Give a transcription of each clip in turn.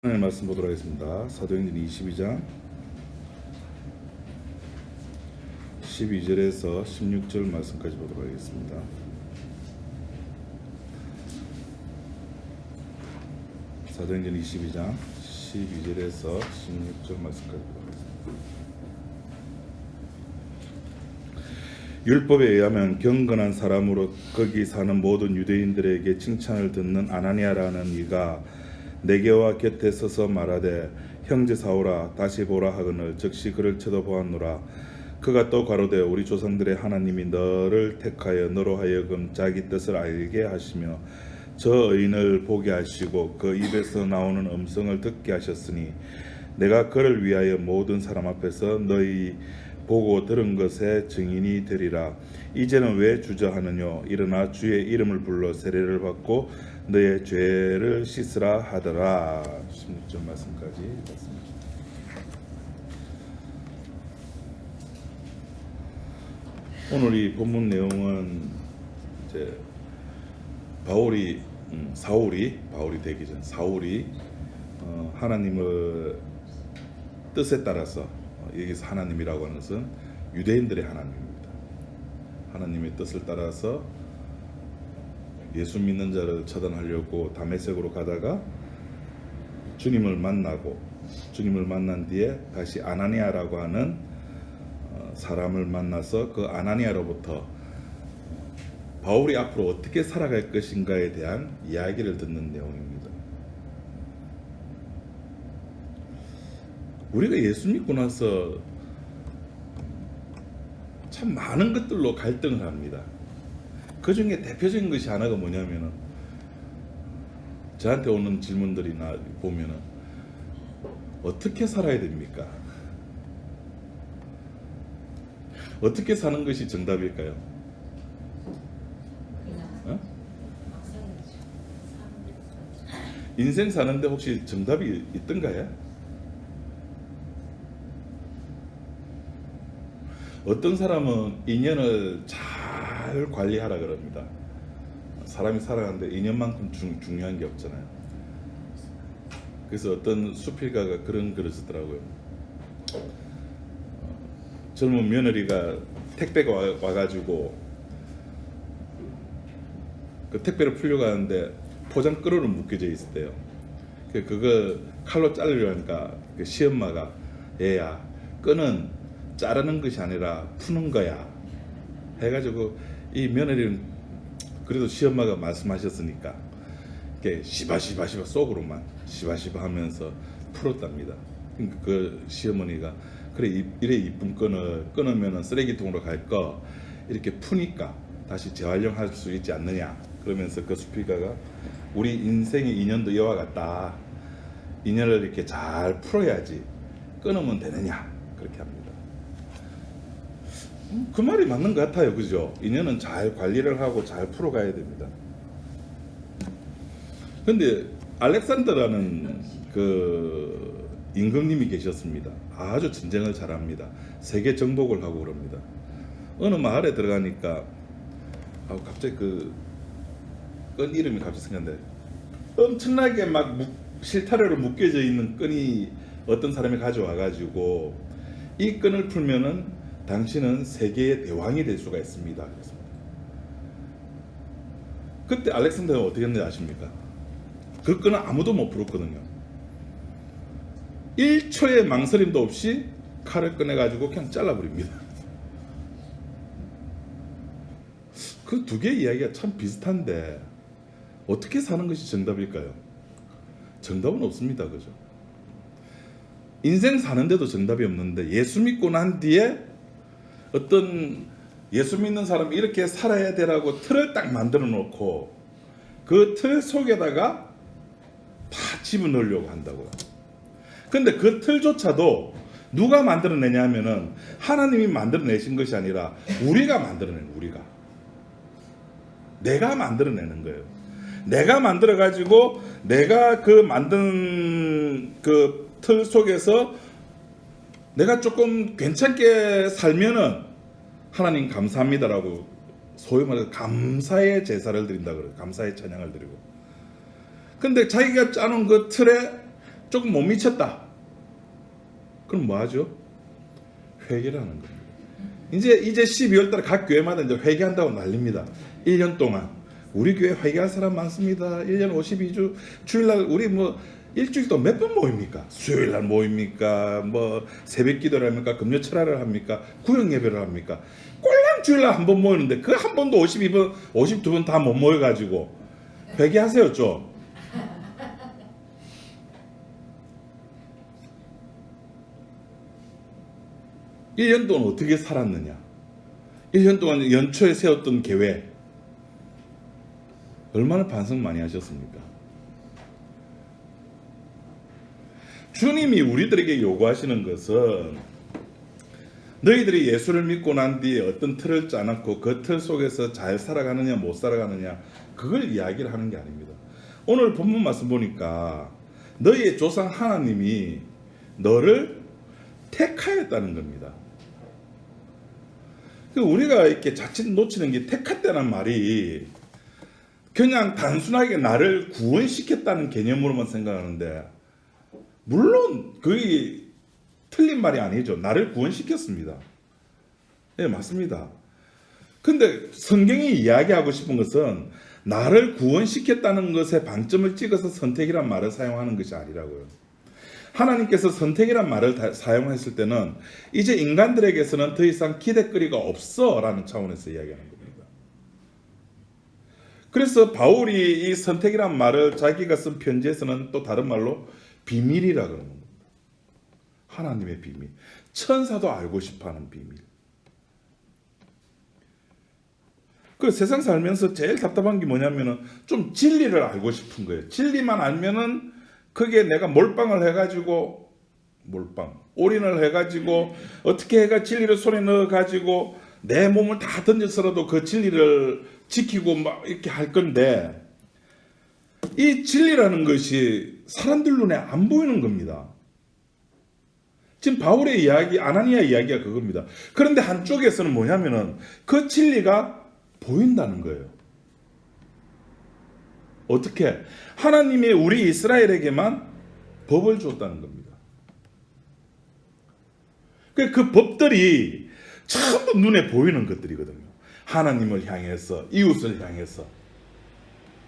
하나님 말씀 보도록 하겠습니다. 사도행전 22장 12절에서 16절 말씀까지 보도록 하겠습니다. 사도행전 22장 12절에서 16절 말씀까지 보도록 하겠습니다. 율법에 의하면 경건한 사람으로 거기 사는 모든 유대인들에게 칭찬을 듣는 아나니아라는 이가 내게와 곁에 서서 말하되 형제 사울아 다시 보라 하거늘 즉시 그를 쳐다보았노라. 그가 또 가로되 우리 조상들의 하나님이 너를 택하여 너로 하여금 자기 뜻을 알게 하시며 저 의인을 보게 하시고 그 입에서 나오는 음성을 듣게 하셨으니 내가 그를 위하여 모든 사람 앞에서 너희 보고 들은 것의 증인이 되리라. 이제는 왜 주저하느뇨? 일어나 주의 이름을 불러 세례를 받고 너의 죄를 씻으라 하더라. 16절 말씀까지 읽었습니다. 오늘 이 본문 내용은 이제 바울이 되기 전 사울이 하나님의 뜻에 따라서 여기서 하나님이라고 하는 것은 유대인들의 하나님입니다. 하나님의 뜻을 따라서 예수 믿는 자를 처단하려고 다메섹으로 가다가 주님을 만난 뒤에 다시 아나니아라고 하는 사람을 만나서 그 아나니아로부터 바울이 앞으로 어떻게 살아갈 것인가에 대한 이야기를 듣는 내용입니다. 우리가 예수 믿고 나서 참 많은 것들로 갈등을 합니다. 그 중에 대표적인 것이 하나가 뭐냐면은 저한테 오는 질문들이나 보면은 어떻게 살아야 됩니까? 어떻게 사는 것이 정답일까요? 어? 인생 사는데 혹시 정답이 있던가요? 어떤 사람은 인연을 잘 관리하라 그럽니다. 사람이 살아가는데 인연만큼 중요한 게 없잖아요. 그래서 어떤 수필가가 그런 글을 쓰더라고요. 젊은 며느리가 택배가 와가지고 그 택배를 풀려고 하는데 포장 끈으로 묶여져 있었대요. 그거 칼로 자르려 하니까 그 시엄마가 얘야 끈은 자르는 것이 아니라 푸는 거야 해가지고 이 며느리는 그래도 시엄마가 말씀하셨으니까 이렇게 시바시바 속으로만 시바시바 하면서 풀었답니다. 그러니까 그 시어머니가 그래 이래 이쁜 끈을 끊으면 쓰레기통으로 갈 거 이렇게 푸니까 다시 재활용할 수 있지 않느냐 그러면서 그 수필가가 우리 인생의 인연도 이와 같다. 인연을 이렇게 잘 풀어야지 끊으면 되느냐 그렇게 합니다. 그 말이 맞는 것 같아요. 그죠? 인연은 잘 관리를 하고 잘 풀어가야 됩니다. 근데 알렉산더라는 그 임금님이 계셨습니다. 아주 전쟁을 잘합니다. 세계 정복을 하고 그럽니다. 어느 마을에 들어가니까 갑자기 그 끈 이름이 갑자기 생각나는데 엄청나게 막 실타래로 묶여져 있는 끈이 어떤 사람이 가져와가지고 이 끈을 풀면은 당신은 세계의 대왕이 될 수가 있습니다. 그랬습니다. 그때 알렉산더가 어떻게 했는지 아십니까? 그 끈은 아무도 못 풀었거든요. 1초의 망설임도 없이 칼을 꺼내가지고 그냥 잘라버립니다. 그 두 개의 이야기가 참 비슷한데 어떻게 사는 것이 정답일까요? 정답은 없습니다. 그죠? 인생 사는데도 정답이 없는데 예수 믿고 난 뒤에 어떤 예수 믿는 사람이 이렇게 살아야 되라고 틀을 딱 만들어 놓고 그 틀 속에다가 다 집어넣으려고 한다고요. 근데 그 틀조차도 누가 만들어내냐 하면은 하나님이 만들어내신 것이 아니라 우리가 만들어내는 우리가. 내가 만들어내는 거예요. 내가 만들어가지고 내가 그 만든 그 틀 속에서 내가 조금 괜찮게 살면은 하나님 감사합니다라고 소위 말해서 감사의 제사를 드린다 그래요. 감사의 찬양을 드리고. 근데 자기가 짜놓은 그 틀에 조금 못 미쳤다. 그럼 뭐 하죠? 회개를 하는 겁니다. 이제 12월 달에 각 교회마다 이제 회개한다고 난립니다. 1년 동안. 우리 교회 회개할 사람 많습니다. 1년 52주 주일날 우리 뭐 일주일 동안 몇 번 모입니까? 수요일날 모입니까? 뭐 새벽 기도를 합니까? 금요 철야를 합니까? 구역 예배를 합니까? 꼴랑 주일날 한 번 모이는데 그 한 번도 52번, 52번 다 못 모여가지고 회개하세요 좀. 일 년 동안 어떻게 살았느냐? 1년 동안 연초에 세웠던 계획 얼마나 반성 많이 하셨습니까? 주님이 우리들에게 요구하시는 것은 너희들이 예수를 믿고 난 뒤에 어떤 틀을 짜놓고 그 틀 속에서 잘 살아가느냐 못 살아가느냐 그걸 이야기를 하는 게 아닙니다. 오늘 본문 말씀 보니까 너희의 조상 하나님이 너를 택하였다는 겁니다. 우리가 이렇게 자칫 놓치는 게 택했다는 말이 그냥 단순하게 나를 구원시켰다는 개념으로만 생각하는데 물론 그게 틀린 말이 아니죠. 나를 구원시켰습니다. 네, 맞습니다. 근데 성경이 이야기하고 싶은 것은 나를 구원시켰다는 것에 방점을 찍어서 선택이란 말을 사용하는 것이 아니라고요. 하나님께서 선택이란 말을 사용했을 때는 이제 인간들에게서는 더 이상 기대거리가 없어 라는 차원에서 이야기하는 겁니다. 그래서 바울이 이 선택이란 말을 자기가 쓴 편지에서는 또 다른 말로 비밀이라 그러는 겁니다. 하나님의 비밀. 천사도 알고 싶어하는 비밀. 그 세상 살면서 제일 답답한 게 뭐냐면은 좀 진리를 알고 싶은 거예요. 진리만 알면은 그게 내가 몰빵을 해가지고 올인을 해가지고 어떻게 해가 진리를 손에 넣어가지고 내 몸을 다 던져서라도 그 진리를 지키고 막 이렇게 할 건데 이 진리라는 것이 사람들 눈에 안 보이는 겁니다. 지금 바울의 이야기, 아나니아 이야기가 그겁니다. 그런데 한쪽에서는 뭐냐면은 그 진리가 보인다는 거예요. 어떻게? 하나님이 우리 이스라엘에게만 법을 줬다는 겁니다. 그 법들이 전부 눈에 보이는 것들이거든요. 하나님을 향해서, 이웃을 향해서.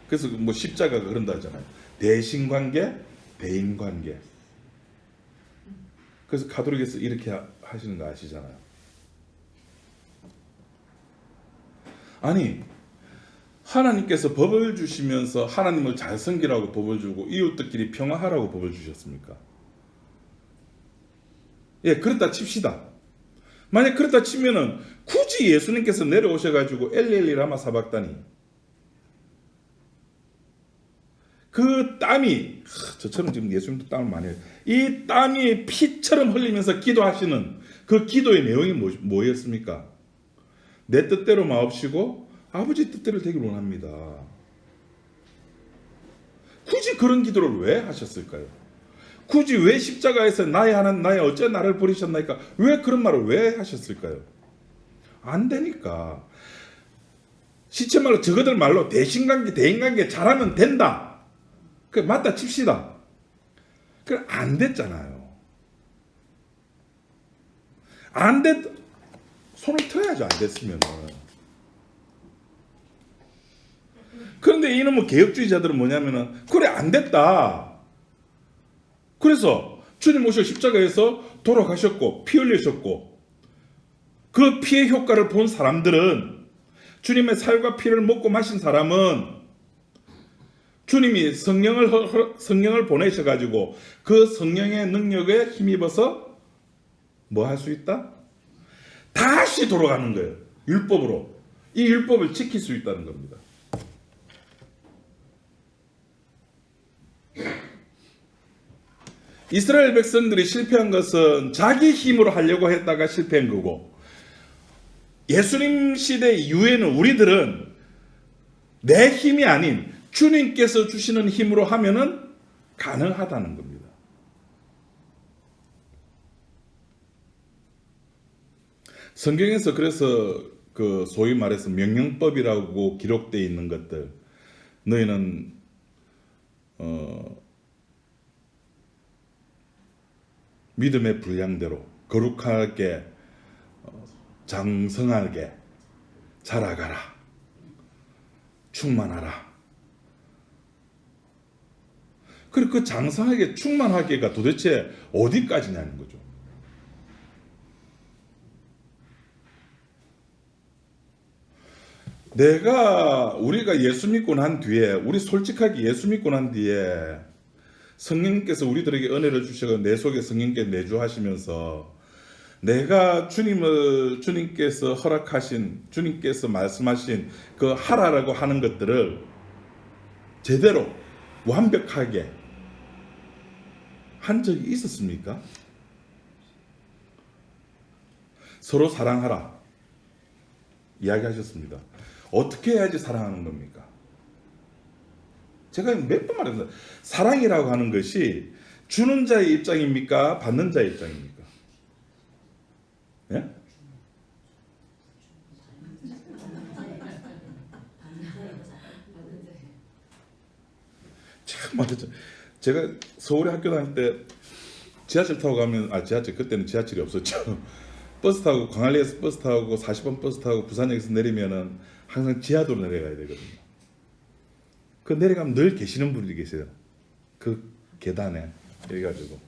그래서 뭐 십자가가 그런다 하잖아요. 대신관계, 대인관계. 그래서 가톨릭에서 이렇게 하시는 거 아시잖아요. 아니, 하나님께서 법을 주시면서 하나님을 잘 섬기라고 법을 주고 이웃들끼리 평화하라고 법을 주셨습니까? 예, 그렇다 칩시다. 만약 그렇다 치면은 굳이 예수님께서 내려오셔가지고 엘리엘리 라마 사박다니 그 땀이 저처럼 지금 예수님도 땀을 많이 해요. 이 땀이 피처럼 흘리면서 기도하시는 그 기도의 내용이 뭐였습니까? 내 뜻대로 마옵시고 아버지 뜻대로 되길 원합니다. 굳이 그런 기도를 왜 하셨을까요? 굳이 왜 십자가에서 나의 하나님 나의 어째 나를 버리셨나이까? 왜 그런 말을 왜 하셨을까요? 안 되니까. 시체 말로 저거들 말로 대신관계 대인관계 잘하면 된다. 그 맞다 칩시다. 그 안 됐잖아요. 안 됐. 손을 틀어야죠. 안 됐으면은. 그런데 이놈의 개혁주의자들은 뭐냐면은 그래 안 됐다. 그래서 주님 오셔 십자가에서 돌아가셨고 피 흘리셨고 그 피의 효과를 본 사람들은 주님의 살과 피를 먹고 마신 사람은 주님이 성령을 보내셔가지고 그 성령의 능력에 힘입어서 뭐 할 수 있다? 다시 돌아가는 거예요. 율법으로. 이 율법을 지킬 수 있다는 겁니다. 이스라엘 백성들이 실패한 것은 자기 힘으로 하려고 했다가 실패한 거고 예수님 시대 이후에는 우리들은 내 힘이 아닌 주님께서 주시는 힘으로 하면은 가능하다는 겁니다. 성경에서 그래서 그 소위 말해서 명령법이라고 기록되어 있는 것들 너희는 믿음의 분량대로 거룩하게 장성하게 자라가라. 충만하라. 그리고 그 장성하게 충만하게가 도대체 어디까지냐는 거죠. 우리가 예수 믿고 난 뒤에, 우리 솔직하게 예수 믿고 난 뒤에 성령님께서 우리들에게 은혜를 주셔서 내 속에 성령께 내주하시면서 내가 주님께서 허락하신, 주님께서 말씀하신 그 하라라고 하는 것들을 제대로 완벽하게 한 적이 있었습니까? 서로 사랑하라 이야기하셨습니다. 어떻게 해야지 사랑하는 겁니까? 제가 몇 번 말했어요. 사랑이라고 하는 것이 주는 자의 입장입니까? 받는 자의 입장입니까? 예? 참 말이죠. 제가 서울에 학교 다닐 때 지하철 타고 가면, 그때는 지하철이 없었죠. 버스 타고, 광안리에서 버스 타고 40번 버스 타고 부산역에서 내리면은 항상 지하도로 내려가야 되거든요. 그 내려가면 늘 계시는 분들이 계세요. 그 계단에 이래가지고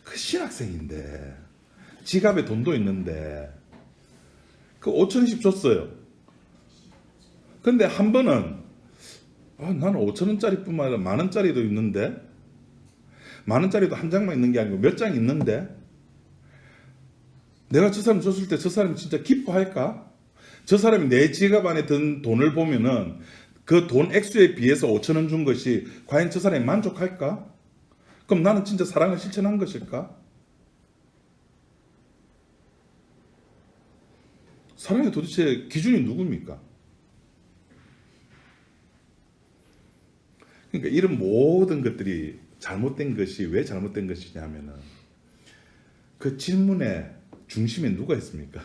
그 신학생인데 지갑에 돈도 있는데 그 5천원씩 줬어요. 근데 한 번은 나는 5천원짜리 뿐만 아니라 만원짜리도 있는데, 만원짜리도 한 장만 있는 게 아니고 몇 장 있는데 내가 저 사람 줬을 때 저 사람이 진짜 기뻐할까? 저 사람이 내 지갑 안에 든 돈을 보면은 그 돈 액수에 비해서 5천원 준 것이 과연 저 사람이 만족할까? 그럼 나는 진짜 사랑을 실천한 것일까? 사랑의 도대체 기준이 누굽니까? 그러니까 이런 모든 것들이 잘못된 것이 왜 잘못된 것이냐 하면은 그 질문의 중심에 누가 있습니까?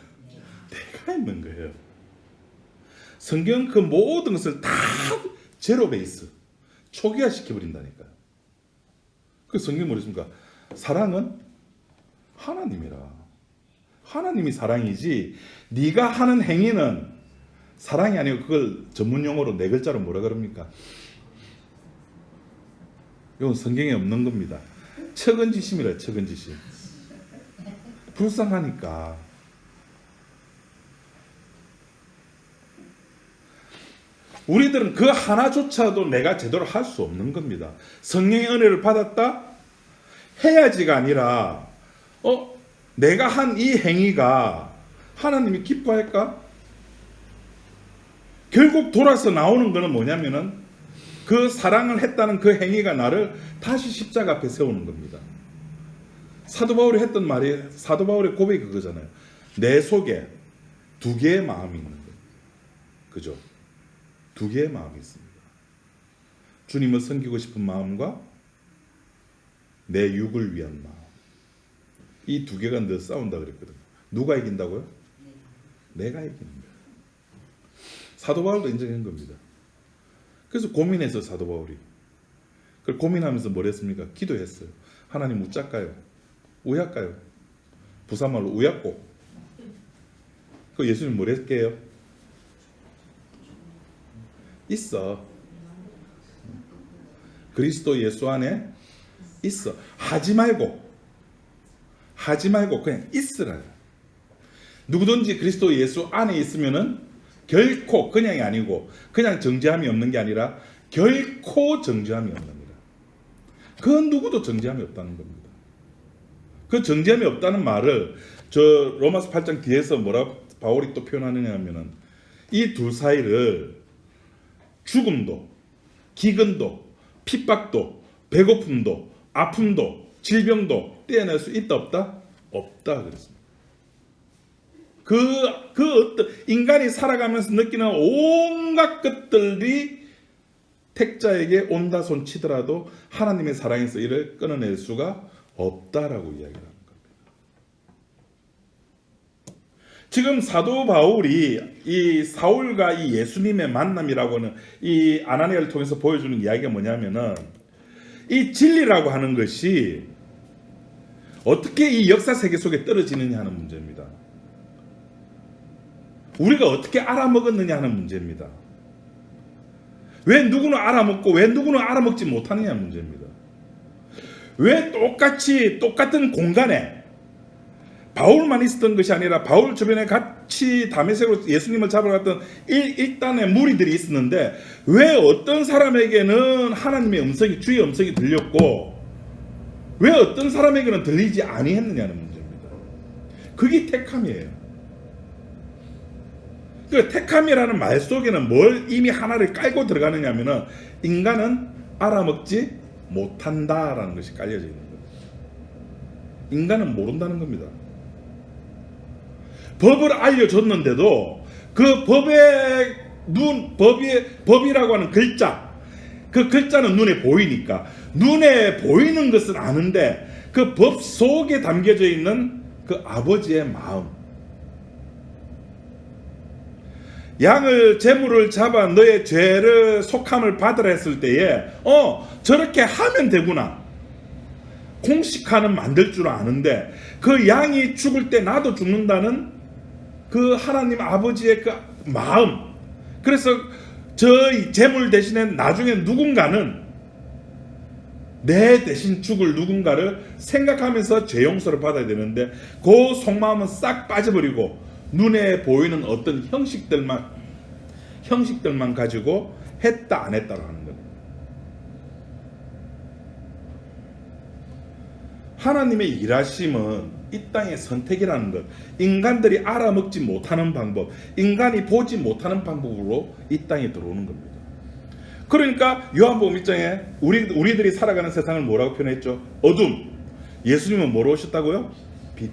내가 있는 거예요. 성경 그 모든 것을 다 제로 베이스, 초기화 시켜버린다니까요. 그 성경 뭐라 했습니까? 사랑은 하나님이라. 하나님이 사랑이지 네가 하는 행위는 사랑이 아니고 그걸 전문 용어로 네 글자로 뭐라 그럽니까? 이건 성경에 없는 겁니다. 척은지심이라, 척은지심. 불쌍하니까. 우리들은 그 하나조차도 내가 제대로 할 수 없는 겁니다. 성령의 은혜를 받았다? 해야지가 아니라 내가 한 이 행위가 하나님이 기뻐할까? 결국 돌아서 나오는 거는 뭐냐면은 그 사랑을 했다는 그 행위가 나를 다시 십자가 앞에 세우는 겁니다. 사도 바울이 했던 말이, 사도 바울의 고백이 그거잖아요. 내 속에 두 개의 마음이 있는 거예요. 그죠? 두 개의 마음이 있습니다. 주님을 섬기고 싶은 마음과 내 육을 위한 마음. 이 두 개가 늘 싸운다 그랬거든요. 누가 이긴다고요? 내가 이기는 거예요. 사도 바울도 인정한 겁니다. 그래서 고민해서 사도 바울이. 그걸 고민하면서 뭘 했습니까? 기도했어요. 하나님 우짤까요? 우약까요? 부산말로 우약고. 그 예수님 뭘 했게요? 있어. 그리스도 예수 안에 있어. 하지 말고 그냥 있으라. 누구든지 그리스도 예수 안에 있으면은 결코 그냥이 아니고 그냥 정죄함이 없는 게 아니라 결코 정죄함이 없는 거다. 그 누구도 정죄함이 없다는 겁니다. 그 정죄함이 없다는 말을 저 로마서 8장 뒤에서 뭐라 바울이 또 표현하느냐 하면은 이 둘 사이를 죽음도, 기근도, 핍박도, 배고픔도, 아픔도, 질병도 떼어낼 수 있다 없다? 없다 그랬습니다. 그 어떤 인간이 살아가면서 느끼는 온갖 것들이 택자에게 온다 손 치더라도 하나님의 사랑에서 이를 끊어낼 수가 없다라고 이야기를 하는 겁니다. 지금 사도 바울이 이 사울과 이 예수님의 만남이라고 하는 이 아나니아를 통해서 보여주는 이야기가 뭐냐면은 이 진리라고 하는 것이 어떻게 이 역사 세계 속에 떨어지느냐 하는 문제입니다. 우리가 어떻게 알아먹었느냐 하는 문제입니다. 왜 누구는 알아먹고 왜 누구는 알아먹지 못하느냐 하는 문제입니다. 왜 똑같은 공간에 바울만 있었던 것이 아니라 바울 주변에 같이 다메섹으로 예수님을 잡으러 갔던 일단의 무리들이 있었는데 왜 어떤 사람에게는 하나님의 음성이 주의 음성이 들렸고 왜 어떤 사람에게는 들리지 아니했느냐는 문제입니다. 그게 택함이에요. 그 택함이라는 말 속에는 뭘 이미 하나를 깔고 들어가느냐 하면은 인간은 알아먹지 못한다라는 것이 깔려져 있는 거예요. 인간은 모른다는 겁니다. 법을 알려줬는데도 그 법이라고 하는 글자, 그 글자는 눈에 보이니까 눈에 보이는 것은 아는데 그 법 속에 담겨져 있는 그 아버지의 마음, 양을 제물을 잡아 너의 죄를 속함을 받으라 했을 때에 저렇게 하면 되구나, 공식화는 만들 줄 아는데 그 양이 죽을 때 나도 죽는다는 그 하나님 아버지의 그 마음, 그래서 저 제물 대신에 나중에 누군가는 내 대신 죽을 누군가를 생각하면서 죄 용서를 받아야 되는데 그 속마음은 싹 빠져버리고 눈에 보이는 어떤 형식들만 가지고 했다 안 했다로 하는 겁니다. 하나님의 일하심은 이 땅의 선택이라는 것, 인간들이 알아먹지 못하는 방법, 인간이 보지 못하는 방법으로 이 땅에 들어오는 겁니다. 그러니까 요한복음 1장에 우리들이 살아가는 세상을 뭐라고 표현했죠? 어둠. 예수님은 뭐로 오셨다고요? 빛.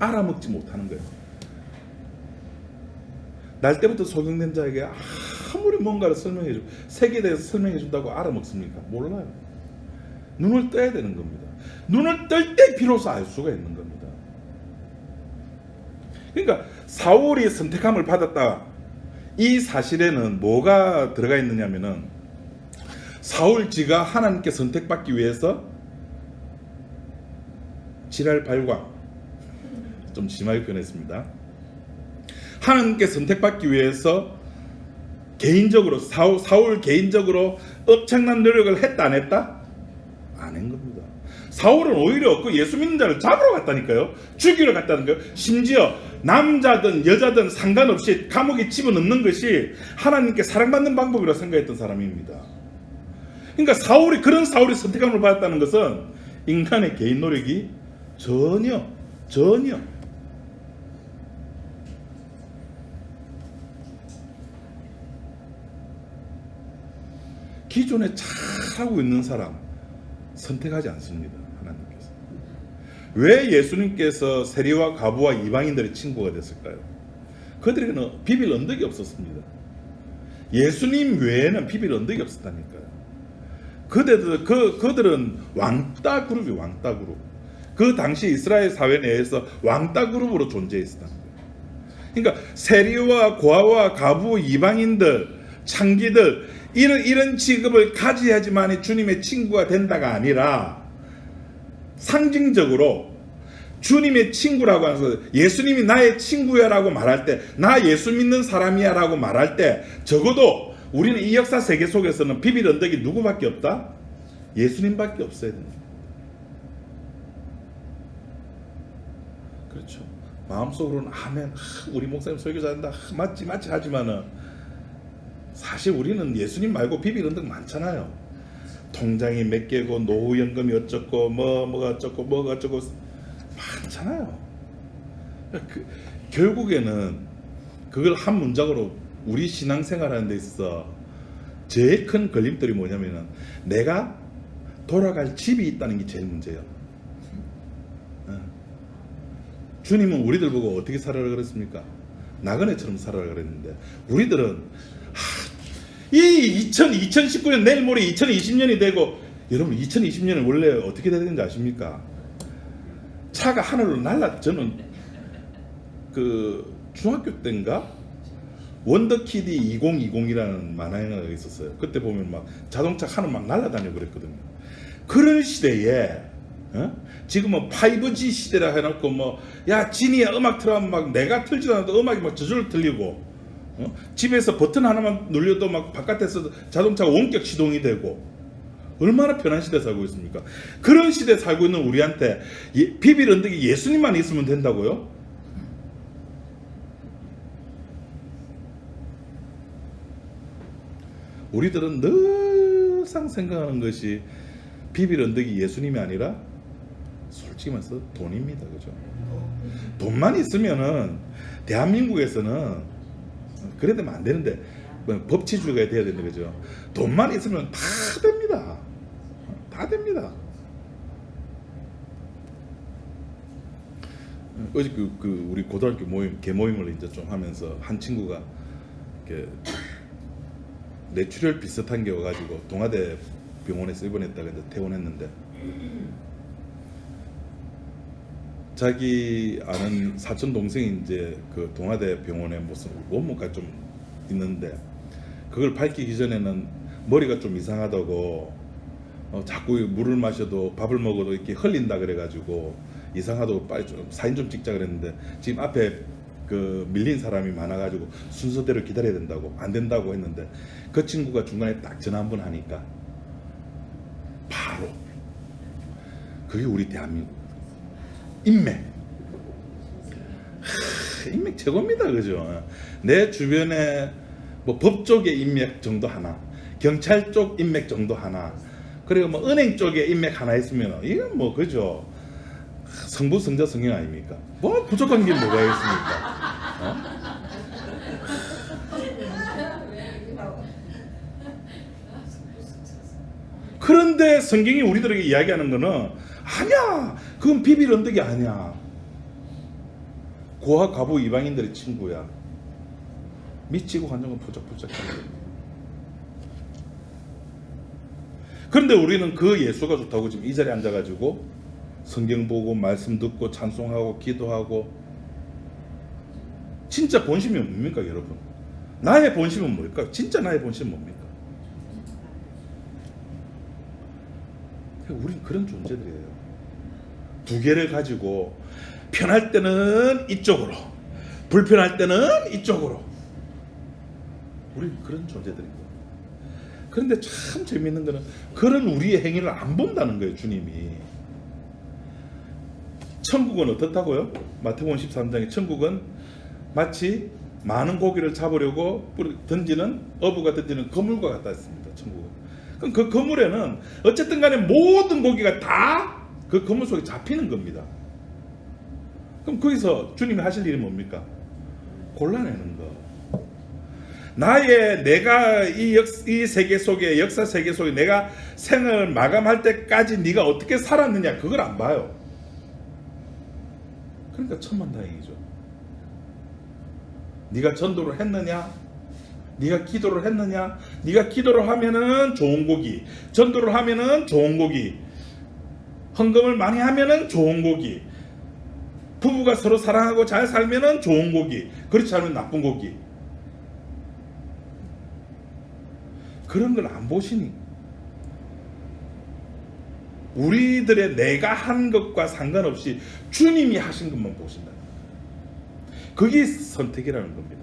알아먹지 못하는 거예요. 날 때부터 소경된 자에게 아무리 뭔가를 설명해주고 세계에 대해서 설명해준다고 알아먹습니까? 몰라요. 눈을 떠야 되는 겁니다. 눈을 뜰 때 비로소 알 수가 있는 겁니다. 그러니까 사울이 선택함을 받았다, 이 사실에는 뭐가 들어가 있느냐면은 사울지가 하나님께 선택받기 위해서 지랄 발광, 좀 심하게 표현했습니다. 하나님께 선택받기 위해서 개인적으로 사울 개인적으로 엄청난 노력을 했다 안 했다? 안 한 겁니다. 사울은 오히려 그 예수 믿는 자를 잡으러 갔다니까요. 죽이러 갔다는 거예요. 심지어 남자든 여자든 상관없이 감옥에 집어넣는 것이 하나님께 사랑받는 방법이라고 생각했던 사람입니다. 그러니까 그런 사울이 선택함을 받았다는 것은 인간의 개인 노력이 전혀 기존에 잘하고 있는 사람 선택하지 않습니다. 하나님께서. 왜 예수님께서 세리와 과부와 이방인들의 친구가 됐을까요? 그들에게는 비빌 언덕이 없었습니다. 예수님 외에는 비빌 언덕이 없었다니까요. 그들은 왕따 그룹이 왕따 그룹. 그 당시 이스라엘 사회 내에서 왕따 그룹으로 존재했었다는 거예요. 그러니까 세리와 고아와 과부, 이방인들, 창기들 이런 직업을 가져야지만 주님의 친구가 된다가 아니라 상징적으로 주님의 친구라고 해서 예수님이 나의 친구야라고 말할 때, 나 예수 믿는 사람이야라고 말할 때 적어도 우리는 이 역사 세계 속에서는 비빌 언덕이 누구밖에 없다? 예수님밖에 없어야 됩니다. 그렇죠. 마음속으로는 아멘, 우리 목사님 설교 잘한다, 맞지 하지만은 사실 우리는 예수님 말고 비빌 언덕 많잖아요. 통장이 몇 개고 노후연금이 어쩌고 뭐가 어쩌고 많잖아요. 결국에는 그걸 한 문장으로 우리 신앙생활하는 데 있어서 제일 큰 걸림돌이 뭐냐면은 내가 돌아갈 집이 있다는 게 제일 문제예요. 주님은 우리들 보고 어떻게 살아라 그랬습니까? 나그네처럼 살아라 그랬는데 우리들은 이 2019년 내일 모레 2020년이 되고, 여러분 2020년은 원래 어떻게 되는지 아십니까? 차가 하늘로 저는 그 중학교 때인가 원더키디 2020이라는 만화 영화가 있었어요. 그때 보면 막 자동차 하늘 막 날아다니고 그랬거든요. 그런 시대에 지금은 5G 시대라 해놓고 뭐 야 지니야 음악 틀어면 막 내가 틀지도 않아도 음악이 막 저절로 들리고, 집에서 버튼 하나만 눌려도 막 바깥에서 자동차가 원격 시동이 되고, 얼마나 편한 시대에 살고 있습니까? 그런 시대에 살고 있는 우리한테 비빌 언덕에 예수님만 있으면 된다고요? 우리들은 늘상 생각하는 것이 비빌 언덕이 예수님이 아니라 솔직히 말해서 돈입니다. 그죠? 돈만 있으면은 대한민국에서는 그래 되면 안 되는데 뭐 법치주의가 돼야 되는 거죠. 돈만 있으면 다 됩니다. 다 됩니다. 어제 우리 고등학교 모임 개모임을 이제 좀 하면서 한 친구가 이렇게 뇌출혈 비슷한 게 와가지고 동아대 병원에서 입원했다가 이제 퇴원했는데, 자기 아는 사촌 동생이 이제 그 동아대 병원에 무슨 원무가 좀 있는데, 그걸 밝히기 전에는 머리가 좀 이상하다고, 자꾸 물을 마셔도 밥을 먹어도 이렇게 흘린다 그래가지고 이상하다고 빨리 좀 사진 좀 찍자 그랬는데, 지금 앞에 그 밀린 사람이 많아가지고 순서대로 기다려야 된다고, 안 된다고 했는데, 그 친구가 중간에 딱 전화 한 번 하니까 바로, 그게 우리 대한민국 인맥. 인맥 최고입니다. 그죠? 내 주변에 뭐 법 쪽의 인맥 정도 하나, 경찰 쪽 인맥 정도 하나, 그리고 뭐 은행 쪽에 인맥 하나 있으면 이건 뭐 그죠? 성부 성자 성인 아닙니까? 뭐 부족한 게 뭐가 있습니까? 그런데 성경이 우리들에게 이야기하는 거는 아니야, 그건 비빌 언덕이 아니야. 고아 과부 이방인들의 친구야. 미치고 간장은 포착포착. 그런데 우리는 그 예수가 좋다고 지금 이 자리에 앉아가지고 성경 보고 말씀 듣고 찬송하고 기도하고, 진짜 본심이 뭡니까 여러분? 나의 본심은 뭘까? 진짜 나의 본심은 뭡니까? 우린 그런 존재들이에요. 두 개를 가지고 편할 때는 이쪽으로, 불편할 때는 이쪽으로, 우린 그런 존재들입니다. 그런데 참 재미있는 거는 그런 우리의 행위를 안 본다는 거예요. 주님이. 천국은 어떻다고요? 마태복음 13장에 천국은 마치 많은 고기를 잡으려고 던지는 어부가 던지는 그물과 같다 했습니다. 천국은. 그럼 그 그물에는 어쨌든 간에 모든 고기가 다 그 그물 속에 잡히는 겁니다. 그럼 거기서 주님이 하실 일이 뭡니까? 골라내는 거. 내가 이 세계 속에, 역사 세계 속에 내가 생을 마감할 때까지 네가 어떻게 살았느냐, 그걸 안 봐요. 그러니까 천만다행이죠. 네가 전도를 했느냐, 네가 기도를 했느냐. 네가 기도를 하면은 좋은 고기, 전도를 하면은 좋은 고기, 헌금을 많이 하면은 좋은 고기, 부부가 서로 사랑하고 잘 살면은 좋은 고기, 그렇지 않으면 나쁜 고기. 그런 걸 안 보시니 우리들의 내가 한 것과 상관없이 주님이 하신 것만 보신다. 그게 선택이라는 겁니다.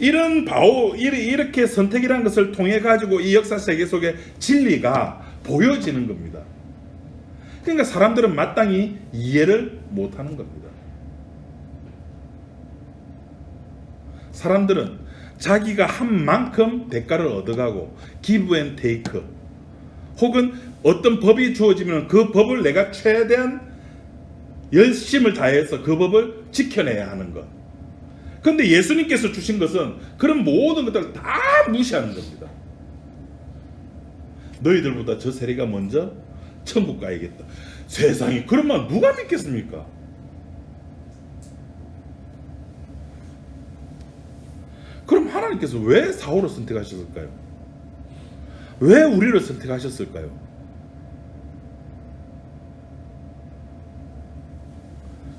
이렇게 선택이라는 것을 통해 가지고 이 역사 세계 속에 진리가 보여지는 겁니다. 그러니까 사람들은 마땅히 이해를 못하는 겁니다. 사람들은 자기가 한 만큼 대가를 얻어가고 give and take, 혹은 어떤 법이 주어지면 그 법을 내가 최대한 열심을 다해서 그 법을 지켜내야 하는 것. 그런데 예수님께서 주신 것은 그런 모든 것들을 다 무시하는 겁니다. 너희들보다 저 세리가 먼저 천국 가야겠다. 세상에, 그런 말 누가 믿겠습니까? 그럼 하나님께서 왜 사울을 선택하셨을까요? 왜 우리를 선택하셨을까요?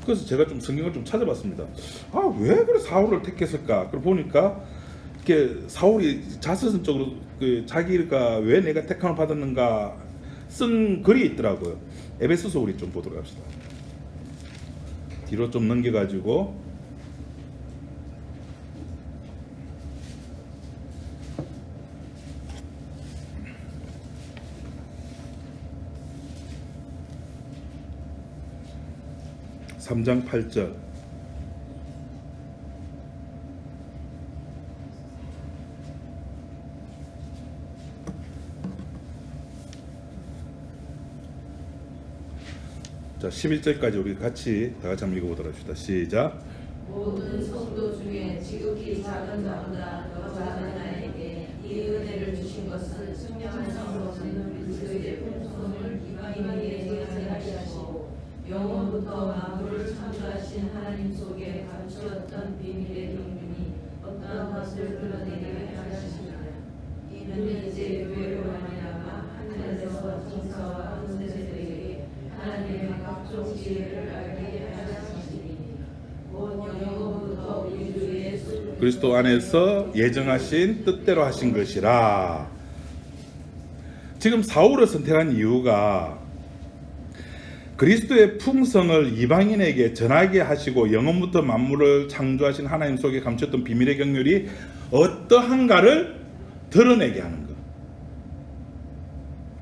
그래서 제가 좀 성경을 좀 찾아봤습니다. 왜 그래 사울을 택했을까? 그걸 보니까 이렇게 사울이 자서전적으로 자기가 왜 내가 택함을 받았는가 쓴 글이 있더라고요. 에베소서 우리 좀 보도록 합시다. 뒤로 좀 넘겨가지고 (3장 8절) 자, 11절까지 우리 같이 다 같이 한번 읽어보도록 합시다. 시작. 모든 성도 중에 지극히 작은 자보다 더 작은 나에게 이 은혜를 주신 것은 증명하시고는 그의 풍성을 이방인에게 전하게 하시고 영원부터 만물을 창조하신 하나님 속에 감추었던 비밀의 경륜이 어떠한 것을 드러내게 하셨습니다. 이는 이제 교회로 말미암아 하늘에서 천사와 권세자들에게 하나님의 각종 지혜를 알게 하셨으니 곧 영원부터 우리 주 예수 그리스도 안에서 예정하신 뜻대로 하신 것이라. 지금 사울을 선택한 이유가 그리스도의 풍성을 이방인에게 전하게 하시고 영원부터 만물을 창조하신 하나님 속에 감췄던 비밀의 경륜이 어떠한가를 드러내게 하는 것.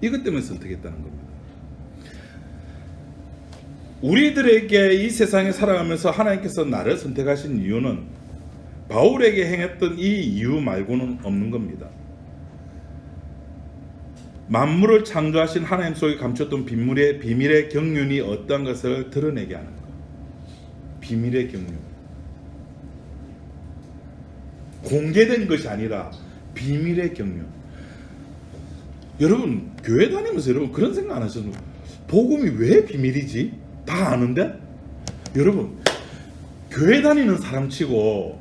이것 때문에 선택했다는 겁니다. 우리들에게 이 세상에 살아가면서 하나님께서 나를 선택하신 이유는 바울에게 행했던 이 이유 말고는 없는 겁니다. 만물을 창조하신 하나님 속에 감췄던 비밀의 경륜이 어떠한 것을 드러내게 하는 것. 비밀의 경륜. 공개된 것이 아니라 비밀의 경륜. 여러분 교회 다니면서 여러분 그런 생각 안 하셨나요? 복음이 왜 비밀이지? 다 아는데? 여러분 교회 다니는 사람치고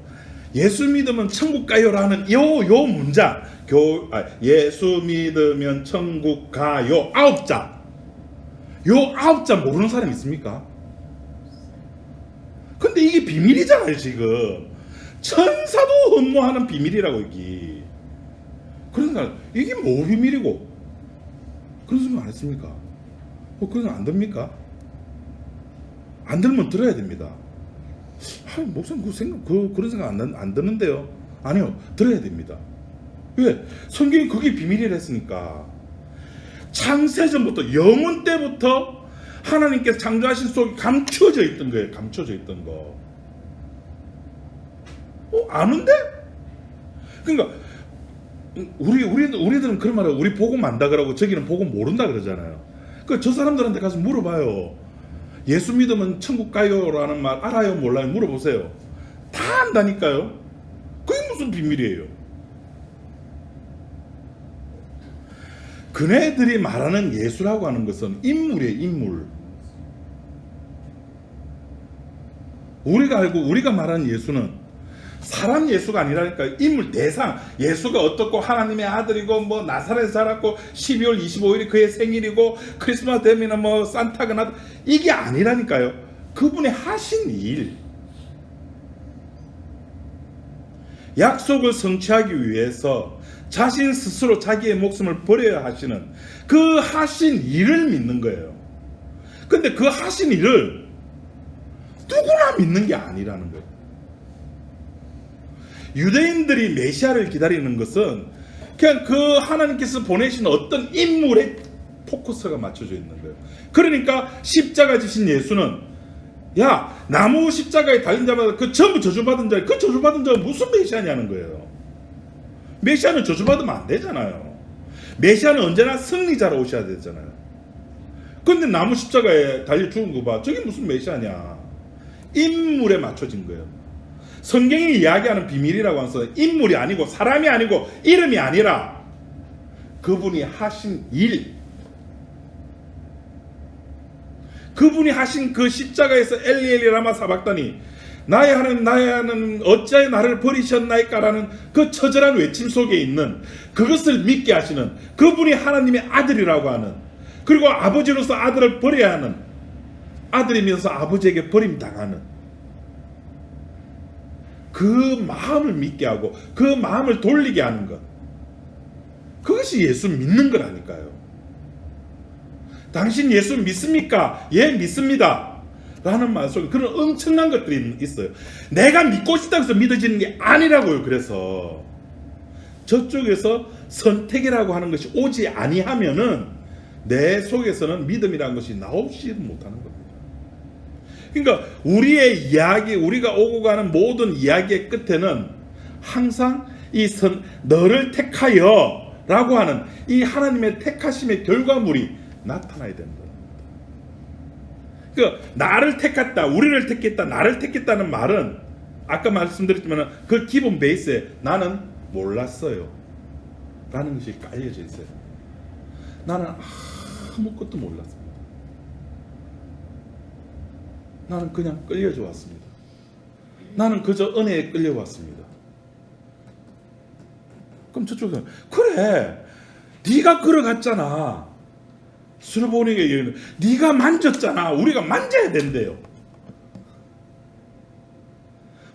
예수 믿으면 천국 가요라는 요 문장 예수 믿으면 천국 가요 9자 요 9자 모르는 사람 있습니까? 근데 이게 비밀이잖아요. 지금 천사도 흠모하는 비밀이라고. 이게 그러니까 이게 뭐 비밀이고 그런 생각 안 했습니까? 그런 생각 안 듭니까? 안 들면 들어야 됩니다. 목사님 그런 생각 안 드는데요. 아니요, 들어야 됩니다. 왜? 성경이 그게 비밀이라 했으니까. 창세전부터 영원 때부터 하나님께서 창조하신 속에 감춰져 있던 거예요. 감춰져 있던 거. 아는데? 그러니까 우리들은 그런 말을 우리 복음 안다 그러고 저기는 복음 모른다 그러잖아요. 저 사람들한테 가서 물어봐요. 예수 믿으면 천국 가요라는 말 알아요 몰라요 물어보세요. 다 안다니까요. 그게 무슨 비밀이에요? 그네들이 말하는 예수라고 하는 것은 인물이에요. 인물. 우리가 말하는 예수는 사람 예수가 아니라니까. 인물, 대상. 예수가 어떻고 하나님의 아들이고 뭐 나사렛에 살았고 12월 25일이 그의 생일이고 크리스마스 되면 뭐 산타가 나다, 이게 아니라니까요. 그분이 하신 일, 약속을 성취하기 위해서 자신 스스로 자기의 목숨을 버려야 하시는 그 하신 일을 믿는 거예요. 근데 그 하신 일을 누구나 믿는 게 아니라는 거예요. 유대인들이 메시아를 기다리는 것은 그냥 그 하나님께서 보내신 어떤 인물에 포커스가 맞춰져 있는 거예요. 그러니까 십자가 지신 예수는 야, 나무 십자가에 달린 자마다 그 전부 저주받은 자, 그 저주받은 자가 무슨 메시아냐는 거예요. 메시아는 저주받으면 안 되잖아요. 메시아는 언제나 승리자로 오셔야 되잖아요. 근데 나무 십자가에 달려 죽은 거 봐. 저게 무슨 메시아냐. 인물에 맞춰진 거예요. 성경이 이야기하는 비밀이라고 해서 인물이 아니고 사람이 아니고 이름이 아니라 그분이 하신 일, 그분이 하신 그 십자가에서 엘리 엘리 라마 사박다니 나의 하나님 어찌하여 나를 버리셨나이까라는 그 처절한 외침 속에 있는 그것을 믿게 하시는 그분이 하나님의 아들이라고 하는, 그리고 아버지로서 아들을 버려야 하는, 아들이면서 아버지에게 버림당하는 그 마음을 믿게 하고 그 마음을 돌리게 하는 것, 그것이 예수 믿는 거라니까요. 당신 예수 믿습니까? 예, 믿습니다. 라는 말 속에 그런 엄청난 것들이 있어요. 내가 믿고 싶다고 해서 믿어지는 게 아니라고요. 그래서 저쪽에서 선택이라고 하는 것이 오지 아니하면은 내 속에서는 믿음이라는 것이 나오지 못하는 겁니다. 그러니까 우리의 이야기, 우리가 오고 가는 모든 이야기의 끝에는 항상 너를 택하여 라고 하는 이 하나님의 택하심의 결과물이 나타나야 된다. 그러니까 나를 택했다, 우리를 택했다, 나를 택했다는 말은 아까 말씀드렸지만 그 기본 베이스에 나는 몰랐어요 라는 것이 깔려져 있어요. 나는 아무것도 몰랐습니다. 나는 그냥 끌려져 왔습니다. 나는 그저 은혜에 끌려왔습니다. 그럼 저쪽에서 그래, 네가 걸어갔잖아. 수르보니게 얘기는 네가 만졌잖아. 우리가 만져야 된대요.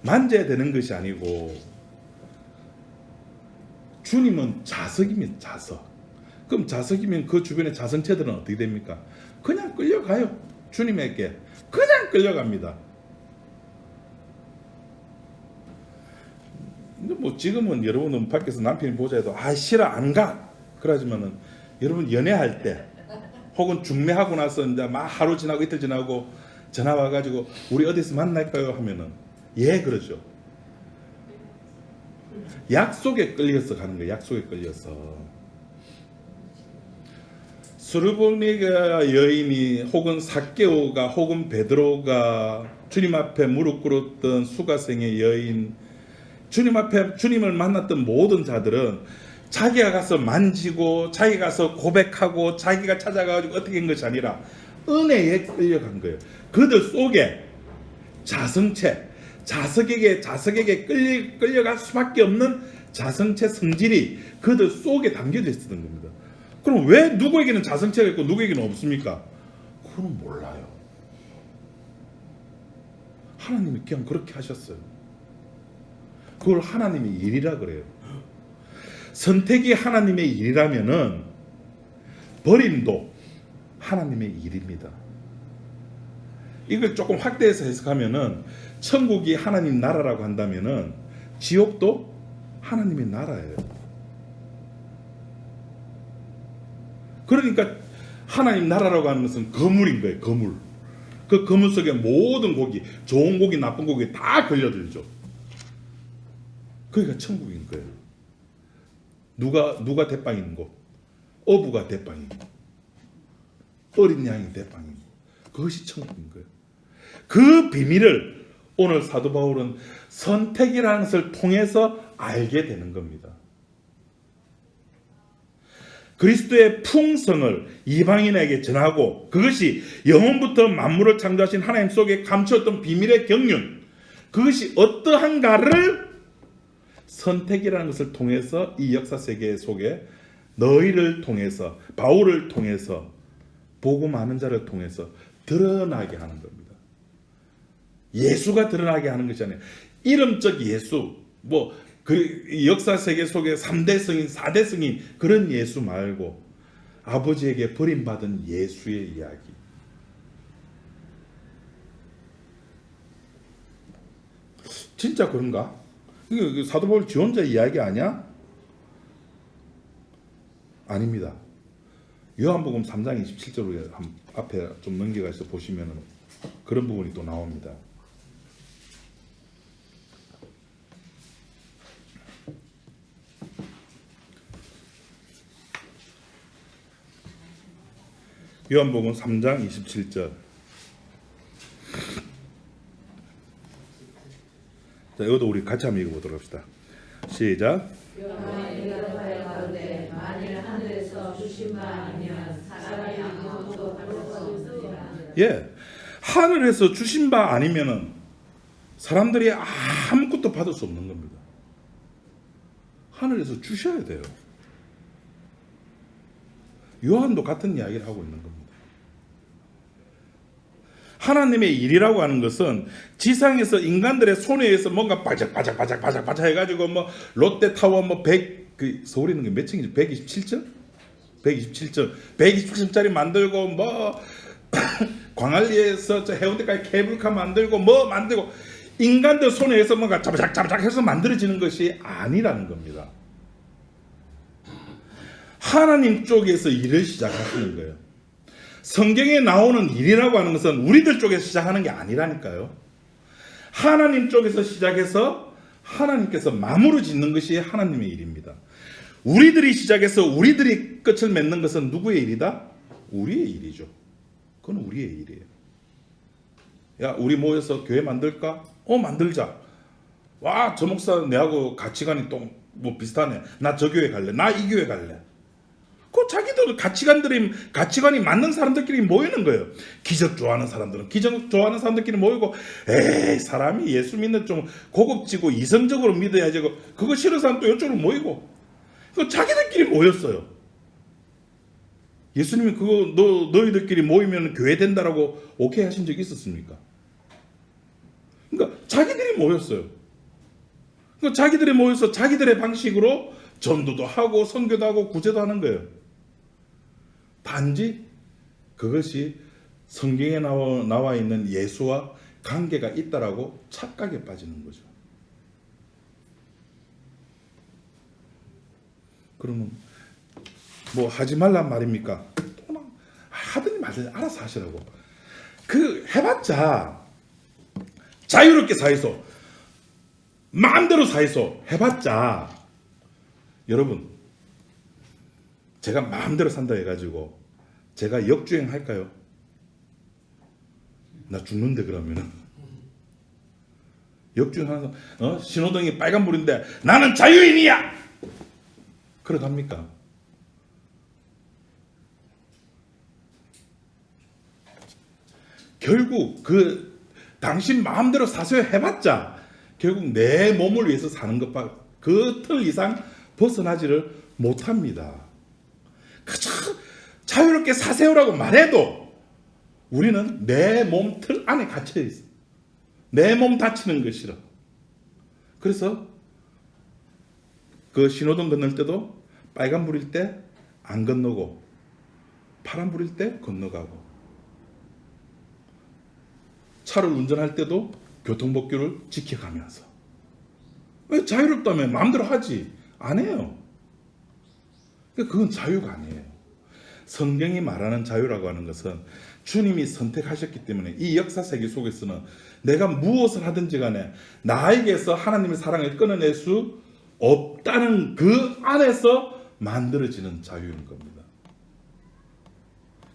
만져야 되는 것이 아니고 주님은 자석이면 자석. 그럼 자석이면 그 주변의 자성체들은 어떻게 됩니까? 그냥 끌려가요. 주님에게 그냥 끌려갑니다. 근데 뭐 지금은 여러분은 밖에서 남편이 보자 해도 싫어 안 가. 그러지만은 여러분 연애할 때 혹은 중매하고 나서 이제 막 하루 지나고 이틀 지나고 전화 와가지고 우리 어디서 만날까요 하면은 예 그러죠. 약속에 끌려서 가는 거예요. 약속에 끌려서. 수르보니가 여인이 혹은 삭개오가 혹은 베드로가 주님 앞에 무릎 꿇었던 수가성의 여인, 주님 앞에 주님을 만났던 모든 자들은 자기가 가서 만지고 자기가 가서 고백하고 자기가 찾아가지고 어떻게 한 것이 아니라 은혜에 끌려간 거예요. 그들 속에 자성체, 자석에게 끌려갈 수밖에 없는 자성체 성질이 그들 속에 담겨져 있었던 겁니다. 그럼 왜 누구에게는 자성체가 있고 누구에게는 없습니까? 그건 몰라요. 하나님이 그냥 그렇게 하셨어요. 그걸 하나님의 일이라 그래요. 선택이 하나님의 일이라면은 버림도 하나님의 일입니다. 이걸 조금 확대해서 해석하면은 천국이 하나님 나라라고 한다면은 지옥도 하나님의 나라예요. 그러니까 하나님 나라라고 하는 것은 거물인 거예요. 거물. 그 거물 속에 모든 고기, 좋은 고기, 나쁜 고기 다 걸려들죠. 그러니까 천국인 거예요. 누가 대빵인 곳? 어부가 대빵이고 어린 양이 대빵이고 그것이 천국인 거예요. 그 비밀을 오늘 사도 바울은 선택이라는 것을 통해서 알게 되는 겁니다. 그리스도의 풍성을 이방인에게 전하고 그것이 영원부터 만물을 창조하신 하나님 속에 감추었던 비밀의 경륜, 그것이 어떠한가를 선택이라는 것을 통해서 이 역사 세계 속에 너희를 통해서, 바울을 통해서, 복음 아는 자를 통해서 드러나게 하는 겁니다. 예수가 드러나게 하는 것이 아니에요. 이름적 예수, 그 역사 세계 속에 3대 성인, 4대 성인 그런 예수 말고 아버지에게 버림받은 예수의 이야기. 진짜 그런가? 이거 사도 바울 지 혼자 이야기 아니야? 아닙니다. 요한복음 3장 27절로 앞에 좀 넘겨가서 보시면 그런 부분이 또 나옵니다. 요한복음 3장 27절. 자, 이것도 우리 같이 한번 읽어보도록 합시다. 시작. 요한이 대답하여 가로되 만일 하늘에서 주신 바 아니면 사람이 아무것도 받을 수 없느니라. 예, 하늘에서 주신 바 아니면은 사람들이 아무것도 받을 수 없는 겁니다. 하늘에서 주셔야 돼요. 요한도 같은 이야기를 하고 있는 겁니다. 하나님의 일이라고 하는 것은 지상에서 인간들의 손에 의해서 뭔가 바짝바짝 해가지고 롯데타워 100, 서울에 있는 게 몇 층이죠? 127층? 127층짜리 만들고 뭐 광안리에서 저 해운대까지 케이블카 만들고 뭐 만들고 인간들 손에 의해서 뭔가 자작자작 해서 만들어지는 것이 아니라는 겁니다. 하나님 쪽에서 일을 시작하시는 거예요. 성경에 나오는 일이라고 하는 것은 우리들 쪽에서 시작하는 게 아니라니까요. 하나님 쪽에서 시작해서 하나님께서 마무리 짓는 것이 하나님의 일입니다. 우리들이 시작해서 우리들이 끝을 맺는 것은 누구의 일이다? 우리의 일이죠. 그건 우리의 일이에요. 야, 우리 모여서 교회 만들까? 만들자. 와, 저 목사 내하고 가치관이 또 뭐 비슷하네. 나 저 교회 갈래. 나 이 교회 갈래. 그 자기들 가치관이 맞는 사람들끼리 모이는 거예요. 기적 좋아하는 사람들은 기적 좋아하는 사람들끼리 모이고, 에이, 사람이 예수 믿는 좀 고급지고 이성적으로 믿어야지. 그거 싫은 사람 또 이쪽으로 모이고. 그 자기들끼리 모였어요. 예수님이 그거 너희들끼리 모이면 교회 된다라고 오케이 하신 적이 있었습니까? 그러니까 자기들이 모였어요. 그러니까 자기들이 모여서 자기들의 방식으로 전도도 하고 선교도 하고 구제도 하는 거예요. 단지 그것이 성경에 나와 있는 예수와 관계가 있다라고 착각에 빠지는 거죠. 그러면 뭐 하지 말란 말입니까? 하든 말든 알아서 하시라고. 그 해봤자 자유롭게 사이소, 마음대로 사이소 해봤자, 여러분, 제가 마음대로 산다 해가지고 제가 역주행 할까요? 나 죽는데 그러면은. 역주행하는 신호등이 빨간불인데 나는 자유인이야! 그러갑니까? 결국 그 당신 마음대로 사세요 해봤자 결국 내 몸을 위해서 사는 것밖에 그 틀 이상 벗어나지를 못합니다. 그저 자유롭게 사세요라고 말해도 우리는 내 몸 틀 안에 갇혀 있어. 내 몸 다치는 거 싫어. 그래서 그 신호등 건널 때도 빨간불일 때 안 건너고 파란불일 때 건너가고, 차를 운전할 때도 교통법규를 지켜가면서. 왜? 자유롭다면 마음대로 하지. 안 해요. 그건 자유가 아니에요. 성경이 말하는 자유라고 하는 것은 주님이 선택하셨기 때문에 이 역사 세계 속에서는 내가 무엇을 하든지 간에 나에게서 하나님의 사랑을 끊어낼 수 없다는 그 안에서 만들어지는 자유인 겁니다.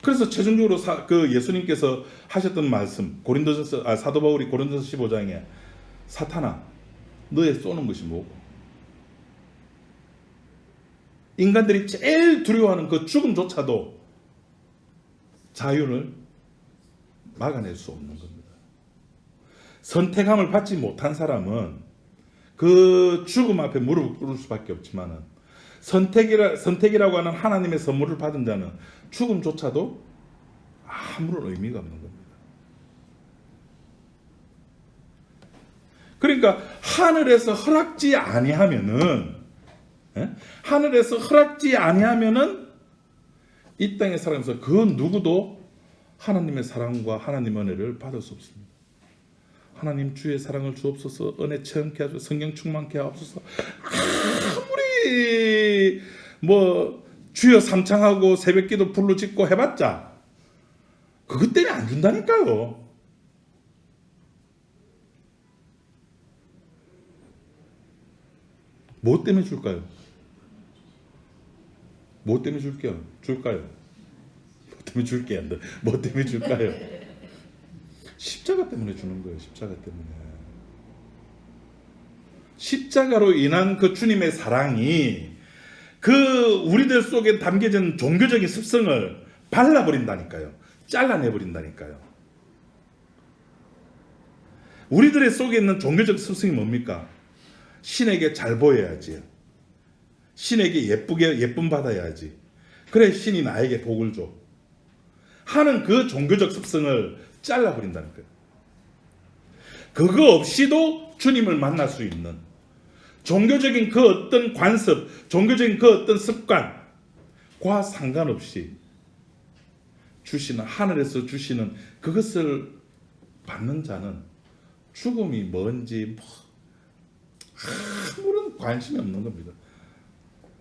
그래서 최종적으로 그 예수님께서 하셨던 말씀, 사도 바울이 고린도서 15장에 사탄아, 너의 쏘는 것이 뭐고? 인간들이 제일 두려워하는 그 죽음조차도 자유를 막아낼 수 없는 겁니다. 선택함을 받지 못한 사람은 그 죽음 앞에 무릎을 꿇을 수밖에 없지만은 선택이라고 하는 하나님의 선물을 받은 자는 죽음조차도 아무런 의미가 없는 겁니다. 그러니까 하늘에서 허락지 아니하면은 이 땅에 살아가면서 그 누구도 하나님의 사랑과 하나님의 은혜를 받을 수 없습니다. 하나님 주의 사랑을 주옵소서, 은혜 체험케 하소서, 성령 충만케 하옵소서. 아무리 뭐 주여 삼창하고 새벽기도 불로 짓고 해봤자 그것 때문에 안 준다니까요. 뭐 때문에 줄까요? 뭐 때문에 줄까요? 뭐 때문에 줄게요? 뭐 때문에 줄까요? 십자가 때문에 주는 거예요. 십자가 때문에. 십자가로 인한 그 주님의 사랑이 그 우리들 속에 담겨진 종교적인 습성을 발라버린다니까요. 잘라내버린다니까요. 우리들의 속에 있는 종교적 습성이 뭡니까? 신에게 잘 보여야지. 신에게 예쁨 받아야지. 그래 신이 나에게 복을 줘. 하는 그 종교적 습성을 잘라버린다는 거예요. 그거 없이도 주님을 만날 수 있는 종교적인 그 어떤 관습, 종교적인 그 어떤 습관, 과 상관없이 주시는, 하늘에서 주시는 그것을 받는 자는 죽음이 뭔지 아무런 관심이 없는 겁니다.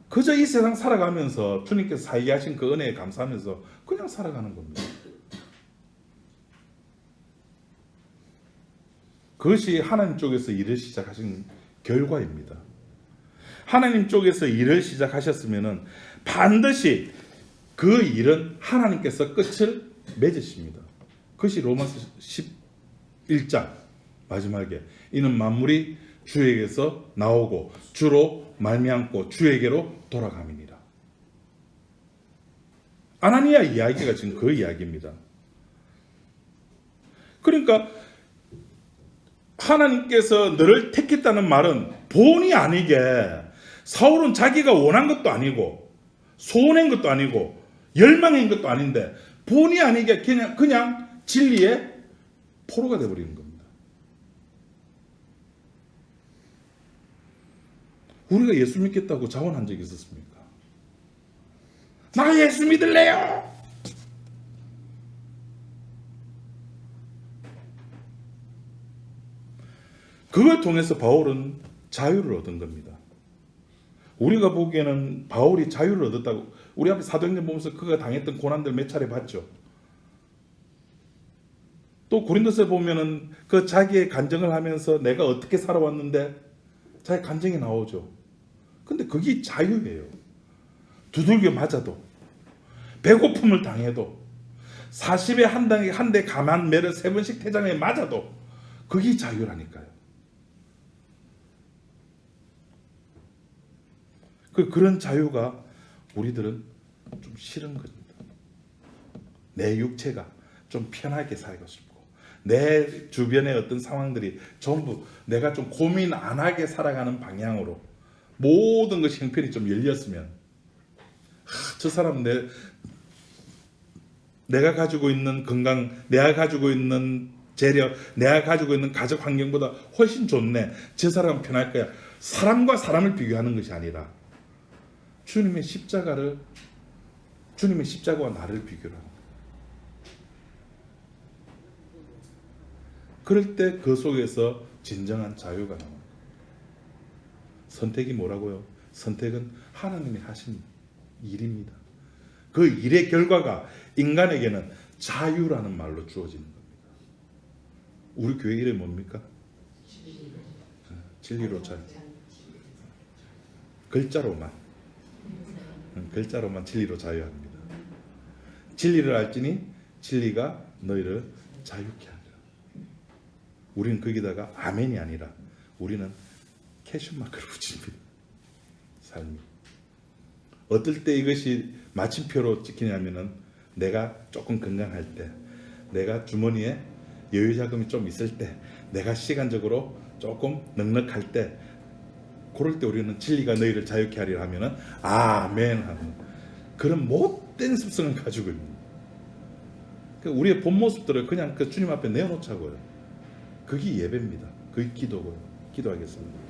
그저 이 세상 살아가면서 주님께서 살게 하신 그 은혜에 감사하면서 그냥 살아가는 겁니다. 그것이 하나님 쪽에서 일을 시작하신 결과입니다. 하나님 쪽에서 일을 시작하셨으면 반드시 그 일은 하나님께서 끝을 맺으십니다. 그것이 로마서 11장 마지막에 이는 만물이 주에게서 나오고 주로 말미암고 주에게로 돌아감이니라. 아나니아 이야기가 지금 그 이야기입니다. 그러니까 하나님께서 너를 택했다는 말은 본의 아니게 사울은 자기가 원한 것도 아니고 소원한 것도 아니고 열망한 것도 아닌데 본의 아니게 그냥 진리의 포로가 되어버리는 겁니다. 우리가 예수 믿겠다고 자원한 적이 있었습니까? 나 예수 믿을래요. 그걸 통해서 바울은 자유를 얻은 겁니다. 우리가 보기에는 바울이 자유를 얻었다고, 우리 앞에 사도행전 보면서 그가 당했던 고난들 몇 차례 봤죠. 또 고린도서에 보면은 그 자기의 간증을 하면서 내가 어떻게 살아왔는데 자기 간증이 나오죠. 근데 그게 자유예요. 두들겨 맞아도, 배고픔을 당해도, 40에 한 대 감한 매를 3번씩 태장에 맞아도 그게 자유라니까요. 그런 자유가 우리들은 좀 싫은 겁니다. 내 육체가 좀 편하게 살고 싶고, 내 주변의 어떤 상황들이 전부 내가 좀 고민 안 하게 살아가는 방향으로 모든 것이 형편이 좀 열렸으면, 저 사람 내가 가지고 있는 건강, 내가 가지고 있는 재력, 내가 가지고 있는 가족 환경보다 훨씬 좋네, 저 사람은 편할 거야. 사람과 사람을 비교하는 것이 아니라 주님의 십자가와 나를 비교를 합니다. 그럴 때 그 속에서 진정한 자유가 나옵니다. 선택이 뭐라고요? 선택은 하나님이 하신 일입니다. 그 일의 결과가 인간에게는 자유라는 말로 주어지는 겁니다. 우리 교회 이름이 뭡니까? 진리로 자유. 글자로만 진리로 자유합니다. 진리를 알지니 진리가 너희를 자유케 하리라. 우리는 거기다가 아멘이 아니라 우리는 캐션마크를 붙입니다. 삶이. 어떨 때 이것이 마침표로 찍히냐면은 내가 조금 건강할 때, 내가 주머니에 여유 자금이 좀 있을 때, 내가 시간적으로 조금 넉넉할 때, 그럴 때 우리는 진리가 너희를 자유케 하리라 하면은 아멘 하는 그런 못된 습성을 가지고 있는, 우리의 본 모습들을 그냥 그 주님 앞에 내어놓자고요. 그게 예배입니다. 그게 기도고요. 기도하겠습니다.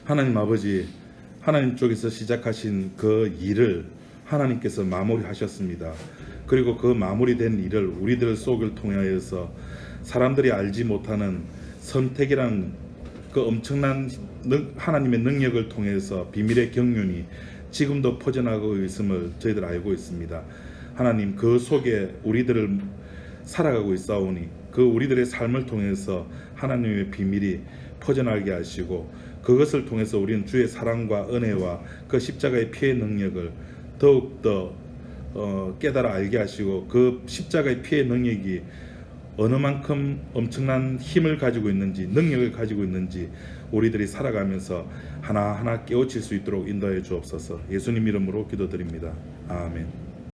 하나님 아버지, 하나님 쪽에서 시작하신 그 일을 하나님께서 마무리하셨습니다. 그리고 그 마무리된 일을 우리들 속을 통하여서 사람들이 알지 못하는 선택이라는 그 엄청난 하나님의 능력을 통해서 비밀의 경륜이 지금도 퍼져나가고 있음을 저희들 알고 있습니다. 하나님, 그 속에 우리들을 살아가고 있사오니 그 우리들의 삶을 통해서 하나님의 비밀이 퍼져나가게 하시고, 그것을 통해서 우리는 주의 사랑과 은혜와 그 십자가의 피의 능력을 더욱더 깨달아 알게 하시고, 그 십자가의 피의 능력이 어느 만큼 엄청난 힘을 가지고 있는지, 능력을 가지고 있는지 우리들이 살아가면서 하나하나 깨우칠 수 있도록 인도해 주옵소서. 예수님 이름으로 기도드립니다. 아멘.